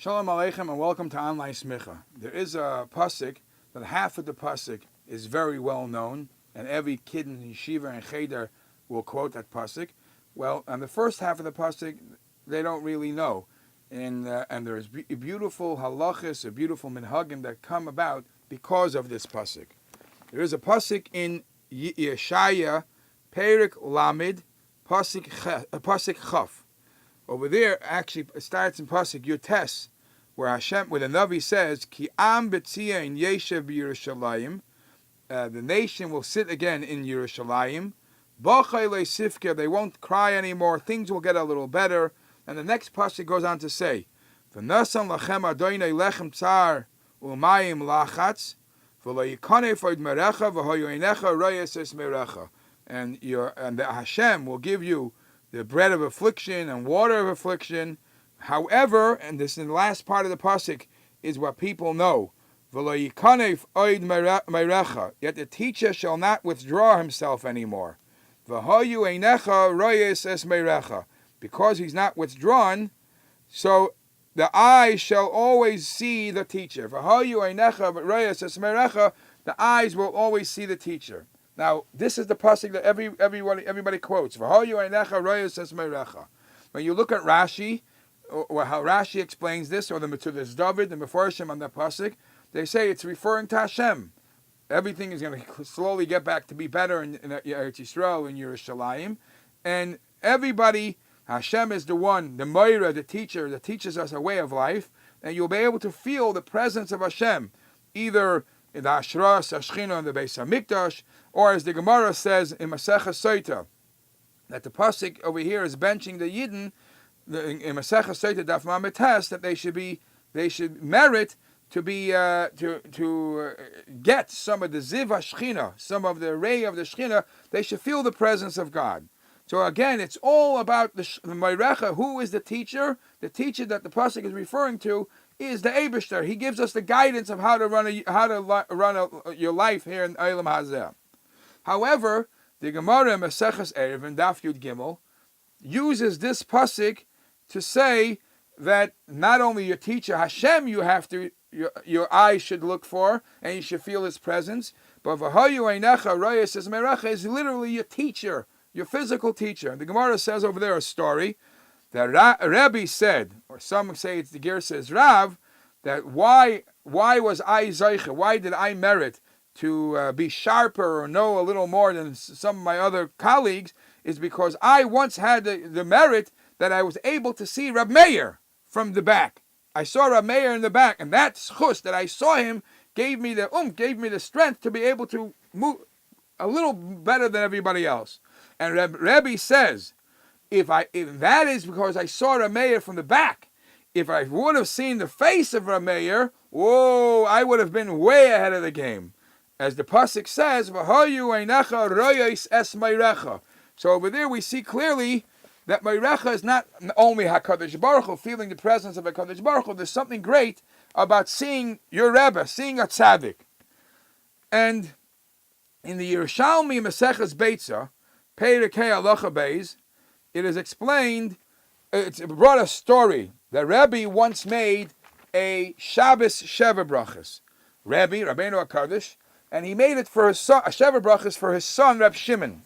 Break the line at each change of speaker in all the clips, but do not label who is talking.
Shalom Aleichem and welcome to Online Smicha. There is a pasuk, but half of the pasuk is very well known, and every kid in yeshiva and cheder will quote that pasuk. Well, and the first half of the pasuk, they don't really know. And there's beautiful halachas, or beautiful minhagim that come about because of this pasuk. There is a pasuk in Yeshaya, Perik Lamed, pasuk Chaf. Over there, actually, it starts in pasuk Yotes, where the Navi says, "Ki am betzion yeshev b'Yerushalayim," the nation will sit again in Yerushalayim. B'chai le'sifka, they won't cry anymore. Things will get a little better. And the next pasuk goes on to say, "V'nasan lachem Adonai lechem tzar u'mayim lachatz, v'lo yikanef od merecha v'hoyoinecha royes es merecha." And the Hashem will give you the bread of affliction and water of affliction. However, and this in the last part of the pasuk is what people know, V'lo yikanef od merecha, yet the teacher shall not withdraw himself anymore. V'hoyu einecha royes es merecha, because he's not withdrawn, so the eyes shall always see the teacher. V'hoyu einecha royes es merecha, the eyes will always see the teacher. Now, this is the pasuk that everybody quotes. V'hoyu einecha royes es merecha. When you look at Rashi, or how Rashi explains this, or the Metzudas David, the Mefarshim on the pasuk, they say it's referring to Hashem. Everything is going to slowly get back to be better in Eretz Yisrael, in Yerushalayim, and everybody, Hashem is the one, the Moira, the teacher, that teaches us a way of life, and you'll be able to feel the presence of Hashem, either in the Ashras, Ashchina, and the Beis HaMikdash, or as the Gemara says in Maseches Soita, that the pasuk over here is benching the Yidden, in Maseches Soita Daf Lamed Tes, that they should merit to be to get some of the Ziv HaShchina, some of the ray of the Shchina. They should feel the presence of God. So again, it's all about the Meirecha. Who is the teacher? The teacher that the pasuk is referring to is the Eibishter. He gives us the guidance of how to run your life here in Olam Hazeh. However, the Gemara in Maseches Erev in Daf Yud Gimel uses this pasuk to say that not only your teacher Hashem your eyes should look for and you should feel His presence, but v'hoyu einecha royes es merecha is literally your teacher, your physical teacher. The Gemara says over there a story that Rebbe said, or some say it's the Ger says Rav, that why was I zeicha? Why did I merit to be sharper or know a little more than some of my other colleagues? Is because I once had the merit that I was able to see Rab Meir from the back. I saw Rab Meir in the back, and that schus that I saw him gave me the strength to be able to move a little better than everybody else. And Rebbe says, if that is because I saw Rab Meir from the back, if I would have seen the face of Rab Meir, whoa, I would have been way ahead of the game. As the pasuk says, "V'hoyu einecha royes es meirecha." So over there we see clearly that Meirecha is not only HaKadosh Baruch Hu, feeling the presence of HaKadosh Baruch Hu. There's something great about seeing your Rebbe, seeing a Tzadik. And in the Yerushalmi Maseches Beitza, Perikei Halacha Beis, it is explained, it brought a story that Rebbe once made a Shabbos Sheva Brachas. Rabbeinu HaKadosh, and he made it for his son, a Sheva Brachas for his son, Reb Shimon.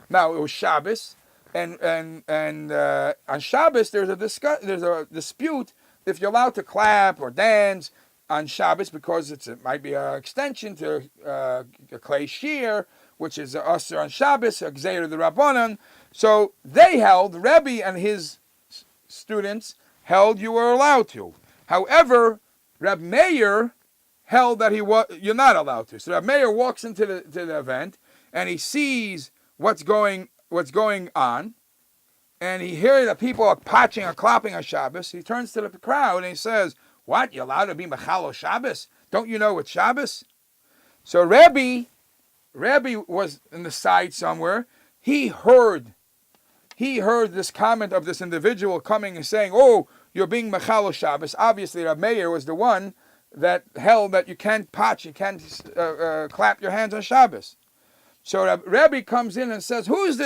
Now, it was Shabbos, and on Shabbos there's a dispute if you're allowed to clap or dance on Shabbos, because it might be an extension to a Klei Shir, which is a Asur on Shabbos, a Gzeir the Rabbanan. So they held, Rebbe and his students held you were allowed to. However, Reb Meir held that you're not allowed to. So Reb Meir walks into the event, and he sees what's going on, and he hears that people are patching or clapping on Shabbos. He turns to the crowd and he says, "What? You're allowed to be mechalo Shabbos? Don't you know it's Shabbos?" So Rebbe was in the side somewhere. He heard this comment of this individual coming and saying, "Oh, you're being mechalo Shabbos." Obviously, Reb Meir was the one that held that you can't patch, you can't clap your hands on Shabbos. So Rebbe comes in and says, Who is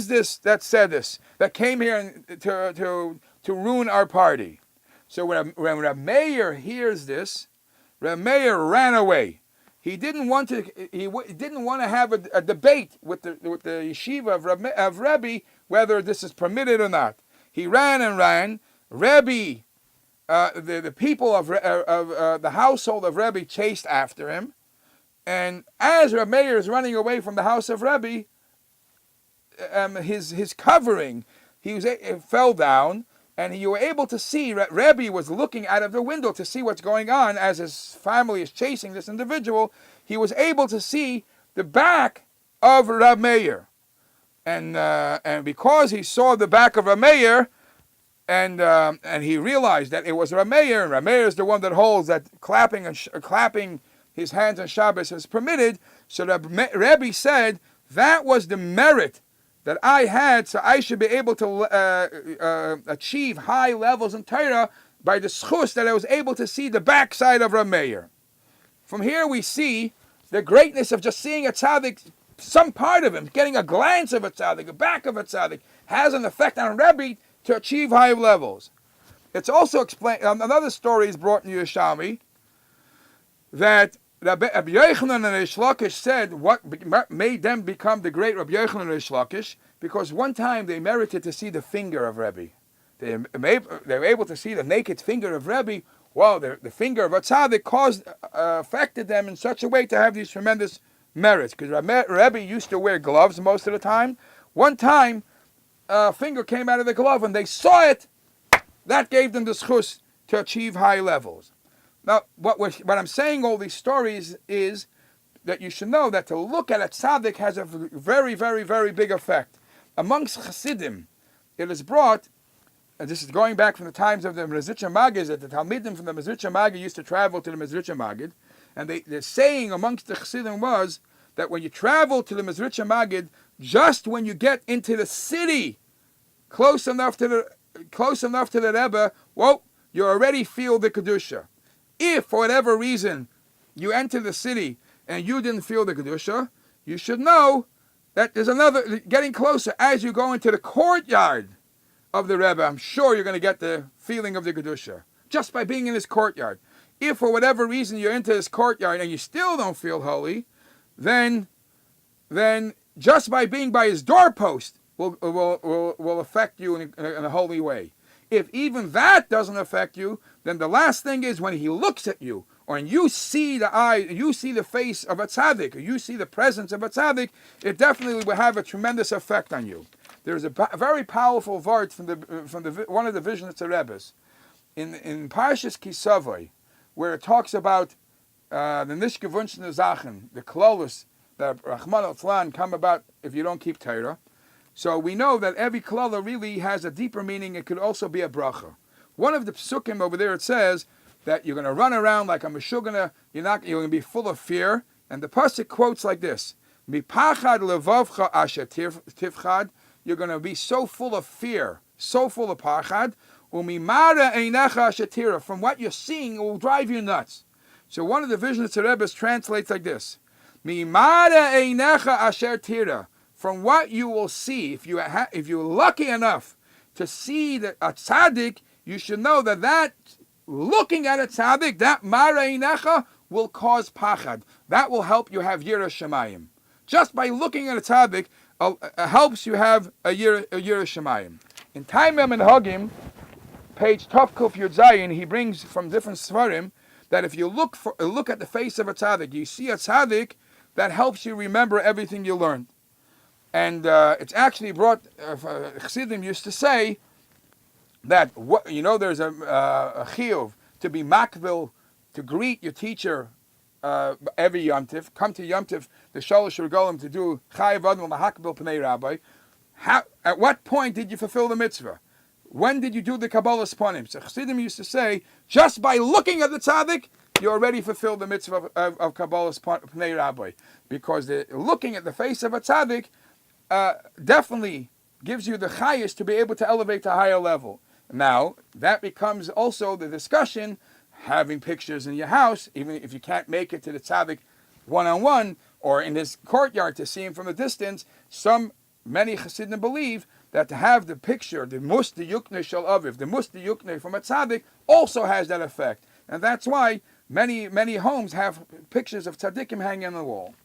this that said this, that came here to ruin our party? So when Reb Meir hears this, Reb Meir ran away. He didn't want to. He didn't want to have a debate with the yeshiva of Rebbe whether this is permitted or not. He ran and ran. Rebbe, the people of the household of Rebbe chased after him, and as Reb Meir is running away from the house of Rebbe, his covering, it fell down, and you were able to see Rebbe was looking out of the window to see what's going on as his family is chasing this individual. He was able to see the back of Reb Meir, and because he saw the back of Reb Meir, and he realized that it was Reb Meir, and Reb Meir is the one that holds that clapping his hands on Shabbos is permitted. So Rebbe said that was the merit that I had, so I should be able to achieve high levels in Torah by the schus that I was able to see the backside of Reb Meir. From here we see the greatness of just seeing a tzaddik, some part of him, getting a glance of a tzaddik, a back of a tzaddik, has an effect on Rebbe to achieve high levels. It's also explained, another story is brought in Yerushalmi, that Rabbi Yochanan and Reish Lakish said what made them become the great Rabbi Yochanan and Reish Lakish, because one time they merited to see the finger of Rebbe. They were able to see the naked finger of Rebbe. Well, the finger of a tzaddik affected them in such a way to have these tremendous merits. Because Rebbe used to wear gloves most of the time. One time, a finger came out of the glove and they saw it. That gave them the schus to achieve high levels. Now, what I'm saying all these stories is that you should know that to look at a tzaddik has a very, very, very big effect. Amongst Chassidim, it is brought, and this is going back from the times of the Mezritcha Magid, that the Talmidim from the Mezritcha Magid used to travel to the Mezritcha Magid, and the saying amongst the Chassidim was that when you travel to the Mezritcha Magid, just when you get into the city, close enough to the Rebbe, well, you already feel the Kedusha. If, for whatever reason, you enter the city and you didn't feel the Kedusha, you should know that there's another, getting closer, as you go into the courtyard of the Rebbe, I'm sure you're going to get the feeling of the Kedusha, just by being in this courtyard. If, for whatever reason, you're into this courtyard and you still don't feel holy, then just by being by his doorpost will affect you in a holy way. If even that doesn't affect you, then the last thing is when he looks at you, or you see the eye, you see the face of a tzaddik, or you see the presence of a tzaddik, it definitely will have a tremendous effect on you. There's a very powerful word from one of the Visions of Rebbe's in Parshas Kisavoy, where it talks about the nishgewunschene Sachen, the klolos that Rahman al-Tzlan come about if you don't keep Torah. So we know that every klala really has a deeper meaning. It could also be a bracha. One of the psukim over there, it says that you're going to run around like a meshugana. You're going to be full of fear. And the pasuk quotes like this: "Mipachad levavcha asher tifchad." You're going to be so full of fear, so full of pachad. Umimara einecha asher tira. From what you're seeing, it will drive you nuts. So one of the Visions of Rebbe translates like this: "Mimara einecha asher tira." From what you will see, if you're lucky enough to see a tzaddik, you should know that looking at a tzaddik, that marei necha will cause pachad. That will help you have yirah shamayim. Just by looking at a tzaddik, helps you have a yirah shamayim. In Taimim and Hagim, page Tovkuf Yud Zayin, he brings from different svarim that if you look at the face of a tzaddik, you see a tzaddik, that helps you remember everything you learned. And it's actually brought, Chassidim used to say that, there's a chiyuv to be makbil, to greet your teacher every Yom Tiv. Come to Yom Tiv, the Shalosh Regalim, to do chayav admul mahakbil pnei rabbi. At what point did you fulfill the mitzvah? When did you do the Kabbalah's panim? So Chassidim used to say, just by looking at the tzaddik, you already fulfilled the mitzvah of Kabbalah's pnei rabbi. Because looking at the face of a tzaddik definitely gives you the chayis to be able to elevate to a higher level. Now, that becomes also the discussion, having pictures in your house, even if you can't make it to the tzaddik one-on-one, or in his courtyard to see him from a distance. Many Chassidim believe that to have the picture, the Musti Yukne Shel Aviv, the Musti Yukne from a Tzadik, also has that effect. And that's why many homes have pictures of Tzadikim hanging on the wall.